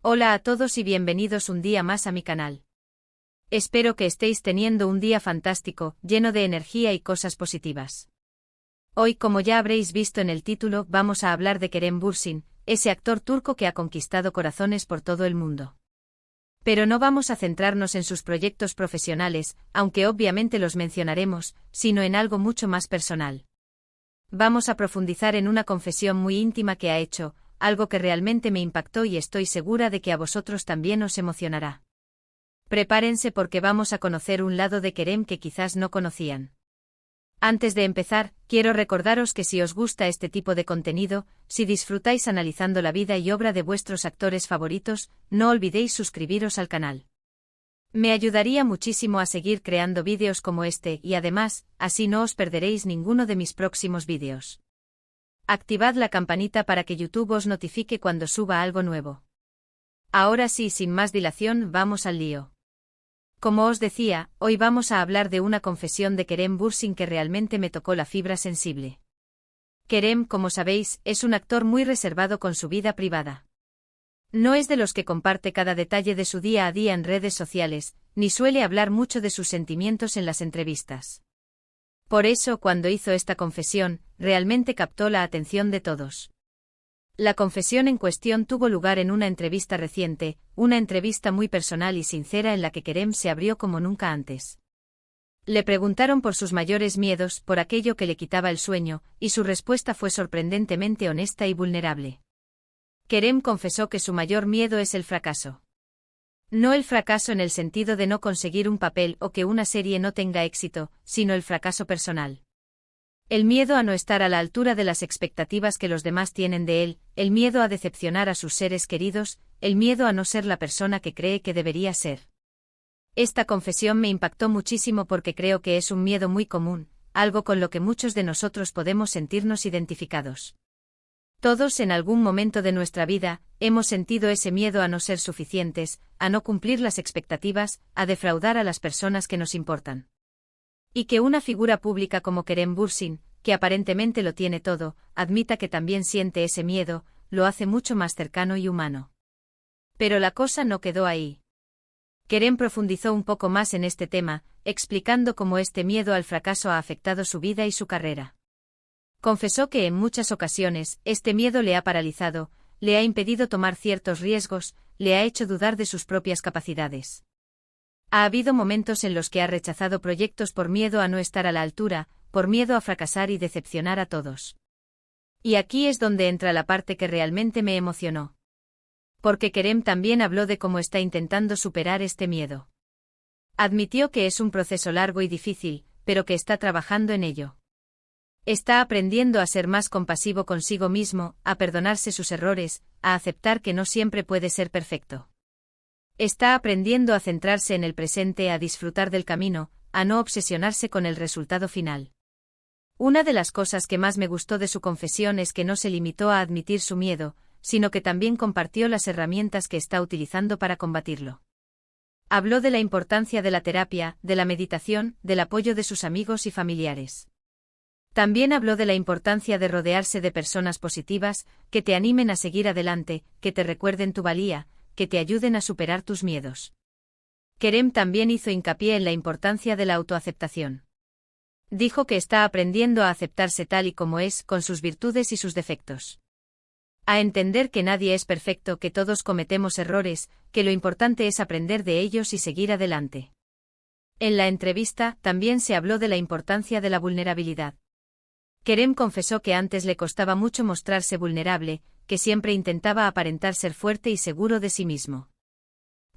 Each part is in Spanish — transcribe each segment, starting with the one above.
Hola a todos y bienvenidos un día más a mi canal. Espero que estéis teniendo un día fantástico, lleno de energía y cosas positivas. Hoy, como ya habréis visto en el título, vamos a hablar de Kerem Bürsin, ese actor turco que ha conquistado corazones por todo el mundo. Pero no vamos a centrarnos en sus proyectos profesionales, aunque obviamente los mencionaremos, sino en algo mucho más personal. Vamos a profundizar en una confesión muy íntima que ha hecho, algo que realmente me impactó y estoy segura de que a vosotros también os emocionará. Prepárense porque vamos a conocer un lado de Kerem que quizás no conocían. Antes de empezar, quiero recordaros que si os gusta este tipo de contenido, si disfrutáis analizando la vida y obra de vuestros actores favoritos, no olvidéis suscribiros al canal. Me ayudaría muchísimo a seguir creando vídeos como este y además, así no os perderéis ninguno de mis próximos vídeos. Activad la campanita para que YouTube os notifique cuando suba algo nuevo. Ahora sí, sin más dilación, vamos al lío. Como os decía, hoy vamos a hablar de una confesión de Kerem Bürsin que realmente me tocó la fibra sensible. Kerem, como sabéis, es un actor muy reservado con su vida privada. No es de los que comparte cada detalle de su día a día en redes sociales, ni suele hablar mucho de sus sentimientos en las entrevistas. Por eso, cuando hizo esta confesión, realmente captó la atención de todos. La confesión en cuestión tuvo lugar en una entrevista reciente, una entrevista muy personal y sincera en la que Kerem se abrió como nunca antes. Le preguntaron por sus mayores miedos, por aquello que le quitaba el sueño, y su respuesta fue sorprendentemente honesta y vulnerable. Kerem confesó que su mayor miedo es el fracaso. No el fracaso en el sentido de no conseguir un papel o que una serie no tenga éxito, sino el fracaso personal. El miedo a no estar a la altura de las expectativas que los demás tienen de él, el miedo a decepcionar a sus seres queridos, el miedo a no ser la persona que cree que debería ser. Esta confesión me impactó muchísimo porque creo que es un miedo muy común, algo con lo que muchos de nosotros podemos sentirnos identificados. Todos en algún momento de nuestra vida, hemos sentido ese miedo a no ser suficientes, a no cumplir las expectativas, a defraudar a las personas que nos importan. Y que una figura pública como Kerem Bürsin, que aparentemente lo tiene todo, admita que también siente ese miedo, lo hace mucho más cercano y humano. Pero la cosa no quedó ahí. Kerem profundizó un poco más en este tema, explicando cómo este miedo al fracaso ha afectado su vida y su carrera. Confesó que en muchas ocasiones, este miedo le ha paralizado, le ha impedido tomar ciertos riesgos, le ha hecho dudar de sus propias capacidades. Ha habido momentos en los que ha rechazado proyectos por miedo a no estar a la altura, por miedo a fracasar y decepcionar a todos. Y aquí es donde entra la parte que realmente me emocionó. Porque Kerem también habló de cómo está intentando superar este miedo. Admitió que es un proceso largo y difícil, pero que está trabajando en ello. Está aprendiendo a ser más compasivo consigo mismo, a perdonarse sus errores, a aceptar que no siempre puede ser perfecto. Está aprendiendo a centrarse en el presente, a disfrutar del camino, a no obsesionarse con el resultado final. Una de las cosas que más me gustó de su confesión es que no se limitó a admitir su miedo, sino que también compartió las herramientas que está utilizando para combatirlo. Habló de la importancia de la terapia, de la meditación, del apoyo de sus amigos y familiares. También habló de la importancia de rodearse de personas positivas, que te animen a seguir adelante, que te recuerden tu valía, que te ayuden a superar tus miedos. Kerem también hizo hincapié en la importancia de la autoaceptación. Dijo que está aprendiendo a aceptarse tal y como es, con sus virtudes y sus defectos. A entender que nadie es perfecto, que todos cometemos errores, que lo importante es aprender de ellos y seguir adelante. En la entrevista, también se habló de la importancia de la vulnerabilidad. Kerem confesó que antes le costaba mucho mostrarse vulnerable, que siempre intentaba aparentar ser fuerte y seguro de sí mismo.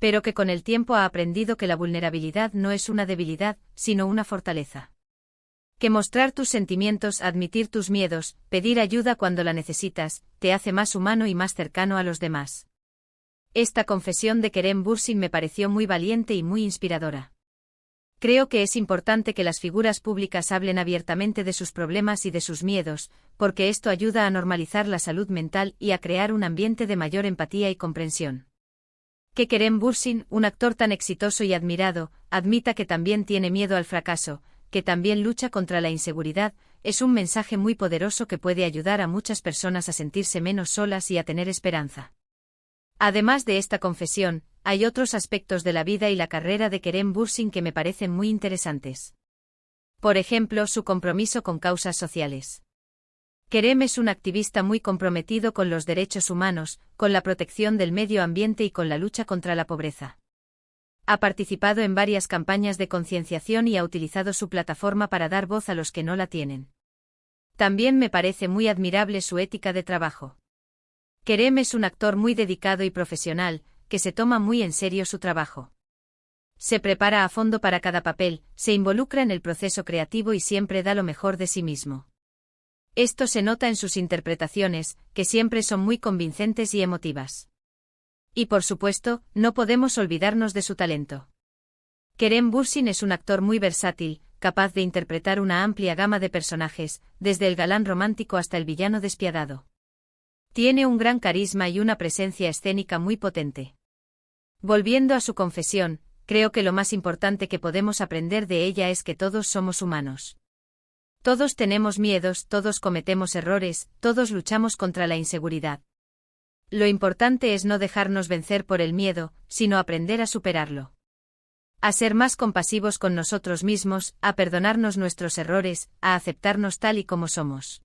Pero que con el tiempo ha aprendido que la vulnerabilidad no es una debilidad, sino una fortaleza. Que mostrar tus sentimientos, admitir tus miedos, pedir ayuda cuando la necesitas, te hace más humano y más cercano a los demás. Esta confesión de Kerem Bürsin me pareció muy valiente y muy inspiradora. Creo que es importante que las figuras públicas hablen abiertamente de sus problemas y de sus miedos, porque esto ayuda a normalizar la salud mental y a crear un ambiente de mayor empatía y comprensión. Que Kerem Bürsin, un actor tan exitoso y admirado, admita que también tiene miedo al fracaso, que también lucha contra la inseguridad, es un mensaje muy poderoso que puede ayudar a muchas personas a sentirse menos solas y a tener esperanza. Además de esta confesión, hay otros aspectos de la vida y la carrera de Kerem Bürsin que me parecen muy interesantes. Por ejemplo, su compromiso con causas sociales. Kerem es un activista muy comprometido con los derechos humanos, con la protección del medio ambiente y con la lucha contra la pobreza. Ha participado en varias campañas de concienciación y ha utilizado su plataforma para dar voz a los que no la tienen. También me parece muy admirable su ética de trabajo. Kerem es un actor muy dedicado y profesional, que se toma muy en serio su trabajo. Se prepara a fondo para cada papel, se involucra en el proceso creativo y siempre da lo mejor de sí mismo. Esto se nota en sus interpretaciones, que siempre son muy convincentes y emotivas. Y por supuesto, no podemos olvidarnos de su talento. Kerem Bürsin es un actor muy versátil, capaz de interpretar una amplia gama de personajes, desde el galán romántico hasta el villano despiadado. Tiene un gran carisma y una presencia escénica muy potente. Volviendo a su confesión, creo que lo más importante que podemos aprender de ella es que todos somos humanos. Todos tenemos miedos, todos cometemos errores, todos luchamos contra la inseguridad. Lo importante es no dejarnos vencer por el miedo, sino aprender a superarlo. A ser más compasivos con nosotros mismos, a perdonarnos nuestros errores, a aceptarnos tal y como somos.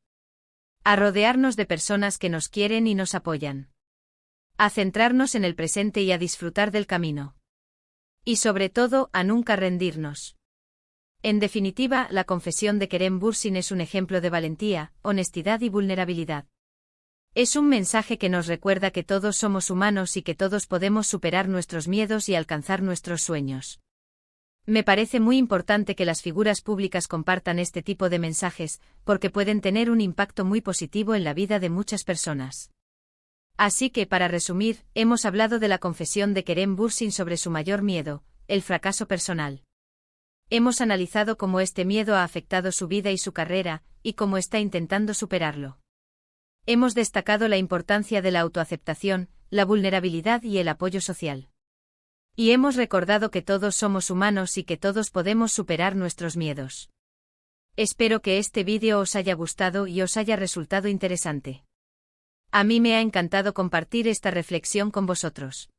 A rodearnos de personas que nos quieren y nos apoyan. A centrarnos en el presente y a disfrutar del camino. Y sobre todo, a nunca rendirnos. En definitiva, la confesión de Kerem Bürsin es un ejemplo de valentía, honestidad y vulnerabilidad. Es un mensaje que nos recuerda que todos somos humanos y que todos podemos superar nuestros miedos y alcanzar nuestros sueños. Me parece muy importante que las figuras públicas compartan este tipo de mensajes, porque pueden tener un impacto muy positivo en la vida de muchas personas. Así que, para resumir, hemos hablado de la confesión de Kerem Bürsin sobre su mayor miedo, el fracaso personal. Hemos analizado cómo este miedo ha afectado su vida y su carrera, y cómo está intentando superarlo. Hemos destacado la importancia de la autoaceptación, la vulnerabilidad y el apoyo social. Y hemos recordado que todos somos humanos y que todos podemos superar nuestros miedos. Espero que este vídeo os haya gustado y os haya resultado interesante. A mí me ha encantado compartir esta reflexión con vosotros.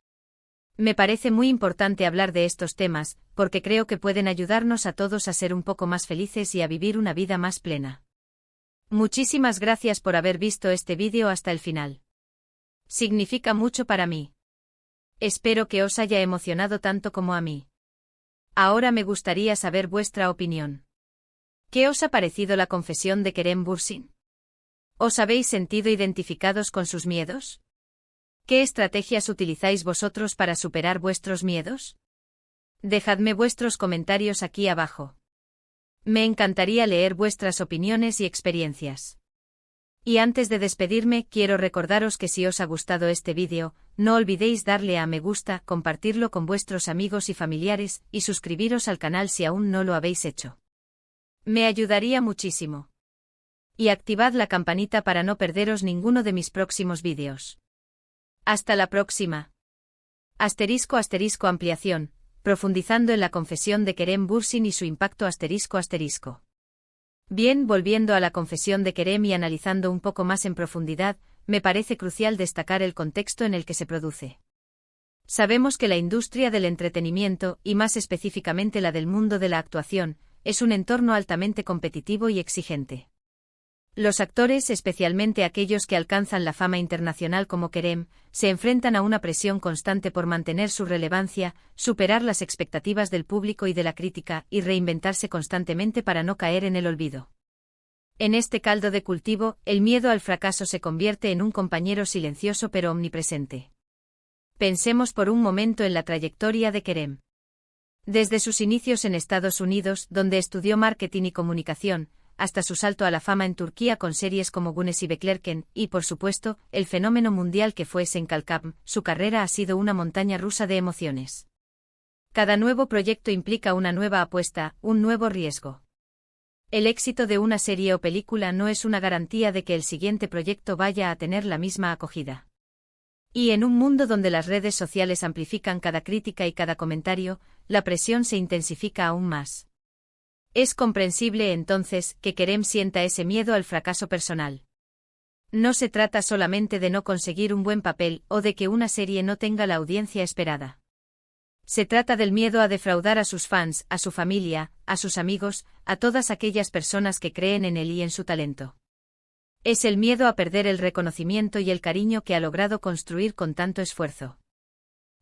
Me parece muy importante hablar de estos temas, porque creo que pueden ayudarnos a todos a ser un poco más felices y a vivir una vida más plena. Muchísimas gracias por haber visto este vídeo hasta el final. Significa mucho para mí. Espero que os haya emocionado tanto como a mí. Ahora me gustaría saber vuestra opinión. ¿Qué os ha parecido la confesión de Kerem Bürsin? ¿Os habéis sentido identificados con sus miedos? ¿Qué estrategias utilizáis vosotros para superar vuestros miedos? Dejadme vuestros comentarios aquí abajo. Me encantaría leer vuestras opiniones y experiencias. Y antes de despedirme, quiero recordaros que si os ha gustado este vídeo, no olvidéis darle a me gusta, compartirlo con vuestros amigos y familiares, y suscribiros al canal si aún no lo habéis hecho. Me ayudaría muchísimo. Y activad la campanita para no perderos ninguno de mis próximos vídeos. Hasta la próxima. *** ampliación, profundizando en la confesión de Kerem Bürsin y su impacto ***. Bien, volviendo a la confesión de Kerem y analizando un poco más en profundidad, me parece crucial destacar el contexto en el que se produce. Sabemos que la industria del entretenimiento, y más específicamente la del mundo de la actuación, es un entorno altamente competitivo y exigente. Los actores, especialmente aquellos que alcanzan la fama internacional como Kerem, se enfrentan a una presión constante por mantener su relevancia, superar las expectativas del público y de la crítica, y reinventarse constantemente para no caer en el olvido. En este caldo de cultivo, el miedo al fracaso se convierte en un compañero silencioso pero omnipresente. Pensemos por un momento en la trayectoria de Kerem. Desde sus inicios en Estados Unidos, donde estudió marketing y comunicación, hasta su salto a la fama en Turquía con series como Güneş y Beklerken, y por supuesto, el fenómeno mundial que fue Senkalkam, su carrera ha sido una montaña rusa de emociones. Cada nuevo proyecto implica una nueva apuesta, un nuevo riesgo. El éxito de una serie o película no es una garantía de que el siguiente proyecto vaya a tener la misma acogida. Y en un mundo donde las redes sociales amplifican cada crítica y cada comentario, la presión se intensifica aún más. Es comprensible entonces que Kerem sienta ese miedo al fracaso personal. No se trata solamente de no conseguir un buen papel o de que una serie no tenga la audiencia esperada. Se trata del miedo a defraudar a sus fans, a su familia, a sus amigos, a todas aquellas personas que creen en él y en su talento. Es el miedo a perder el reconocimiento y el cariño que ha logrado construir con tanto esfuerzo.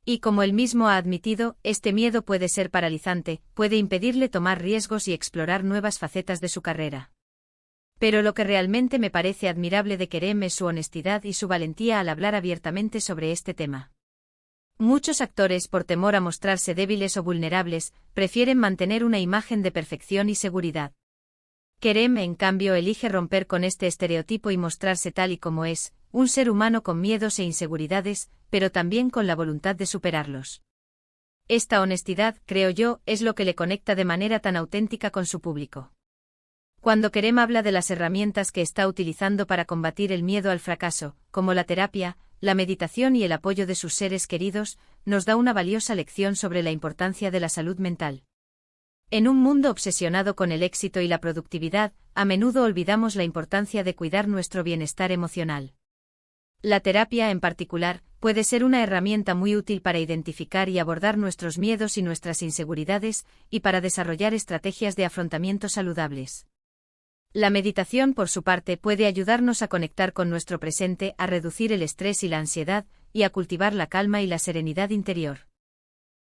Y como él mismo ha admitido, este miedo puede ser paralizante, puede impedirle tomar riesgos y explorar nuevas facetas de su carrera. Pero lo que realmente me parece admirable de Kerem es su honestidad y su valentía al hablar abiertamente sobre este tema. Muchos actores, por temor a mostrarse débiles o vulnerables, prefieren mantener una imagen de perfección y seguridad. Kerem, en cambio, elige romper con este estereotipo y mostrarse tal y como es, un ser humano con miedos e inseguridades, pero también con la voluntad de superarlos. Esta honestidad, creo yo, es lo que le conecta de manera tan auténtica con su público. Cuando Kerem habla de las herramientas que está utilizando para combatir el miedo al fracaso, como la terapia, la meditación y el apoyo de sus seres queridos, nos da una valiosa lección sobre la importancia de la salud mental. En un mundo obsesionado con el éxito y la productividad, a menudo olvidamos la importancia de cuidar nuestro bienestar emocional. La terapia, en particular, puede ser una herramienta muy útil para identificar y abordar nuestros miedos y nuestras inseguridades, y para desarrollar estrategias de afrontamiento saludables. La meditación, por su parte, puede ayudarnos a conectar con nuestro presente, a reducir el estrés y la ansiedad, y a cultivar la calma y la serenidad interior.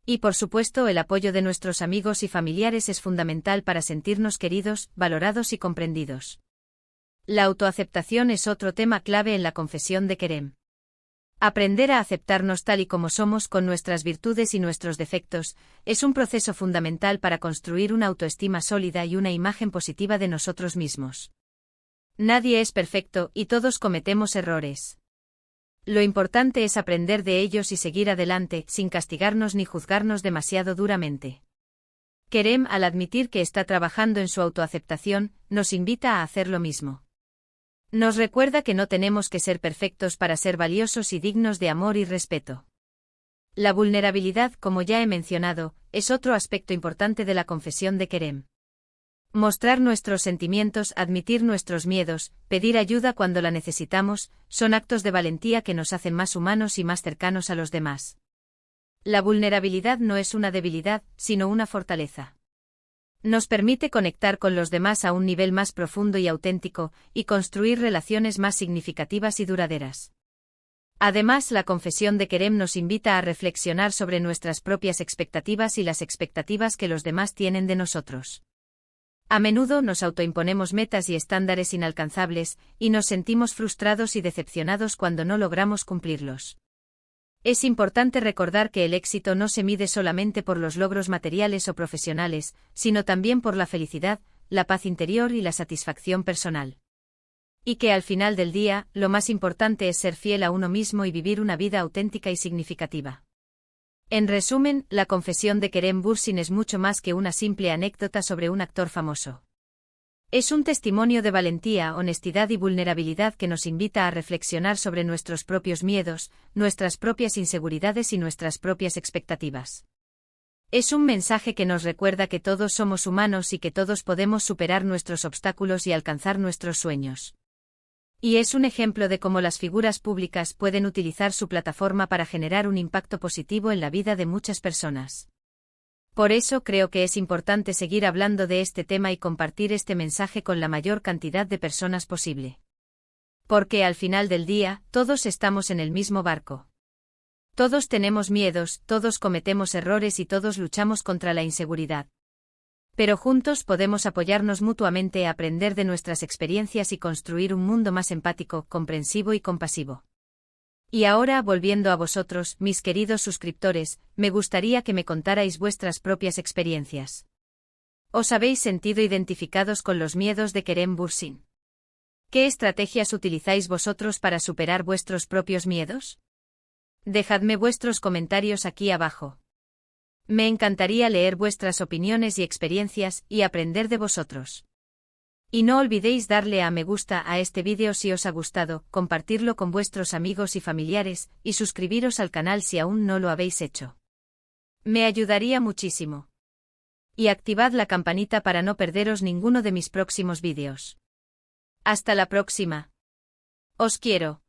Y por supuesto, el apoyo de nuestros amigos y familiares es fundamental para sentirnos queridos, valorados y comprendidos. La autoaceptación es otro tema clave en la confesión de Kerem. Aprender a aceptarnos tal y como somos, con nuestras virtudes y nuestros defectos, es un proceso fundamental para construir una autoestima sólida y una imagen positiva de nosotros mismos. Nadie es perfecto y todos cometemos errores. Lo importante es aprender de ellos y seguir adelante, sin castigarnos ni juzgarnos demasiado duramente. Kerem, al admitir que está trabajando en su autoaceptación, nos invita a hacer lo mismo. Nos recuerda que no tenemos que ser perfectos para ser valiosos y dignos de amor y respeto. La vulnerabilidad, como ya he mencionado, es otro aspecto importante de la confesión de Kerem. Mostrar nuestros sentimientos, admitir nuestros miedos, pedir ayuda cuando la necesitamos, son actos de valentía que nos hacen más humanos y más cercanos a los demás. La vulnerabilidad no es una debilidad, sino una fortaleza. Nos permite conectar con los demás a un nivel más profundo y auténtico, y construir relaciones más significativas y duraderas. Además, la confesión de Kerem nos invita a reflexionar sobre nuestras propias expectativas y las expectativas que los demás tienen de nosotros. A menudo nos autoimponemos metas y estándares inalcanzables, y nos sentimos frustrados y decepcionados cuando no logramos cumplirlos. Es importante recordar que el éxito no se mide solamente por los logros materiales o profesionales, sino también por la felicidad, la paz interior y la satisfacción personal. Y que al final del día, lo más importante es ser fiel a uno mismo y vivir una vida auténtica y significativa. En resumen, la confesión de Kerem Bürsin es mucho más que una simple anécdota sobre un actor famoso. Es un testimonio de valentía, honestidad y vulnerabilidad que nos invita a reflexionar sobre nuestros propios miedos, nuestras propias inseguridades y nuestras propias expectativas. Es un mensaje que nos recuerda que todos somos humanos y que todos podemos superar nuestros obstáculos y alcanzar nuestros sueños. Y es un ejemplo de cómo las figuras públicas pueden utilizar su plataforma para generar un impacto positivo en la vida de muchas personas. Por eso creo que es importante seguir hablando de este tema y compartir este mensaje con la mayor cantidad de personas posible. Porque al final del día, todos estamos en el mismo barco. Todos tenemos miedos, todos cometemos errores y todos luchamos contra la inseguridad. Pero juntos podemos apoyarnos mutuamente a aprender de nuestras experiencias y construir un mundo más empático, comprensivo y compasivo. Y ahora, volviendo a vosotros, mis queridos suscriptores, me gustaría que me contarais vuestras propias experiencias. ¿Os habéis sentido identificados con los miedos de Kerem Bürsin? ¿Qué estrategias utilizáis vosotros para superar vuestros propios miedos? Dejadme vuestros comentarios aquí abajo. Me encantaría leer vuestras opiniones y experiencias y aprender de vosotros. Y no olvidéis darle a me gusta a este vídeo si os ha gustado, compartirlo con vuestros amigos y familiares, y suscribiros al canal si aún no lo habéis hecho. Me ayudaría muchísimo. Y activad la campanita para no perderos ninguno de mis próximos vídeos. Hasta la próxima. Os quiero.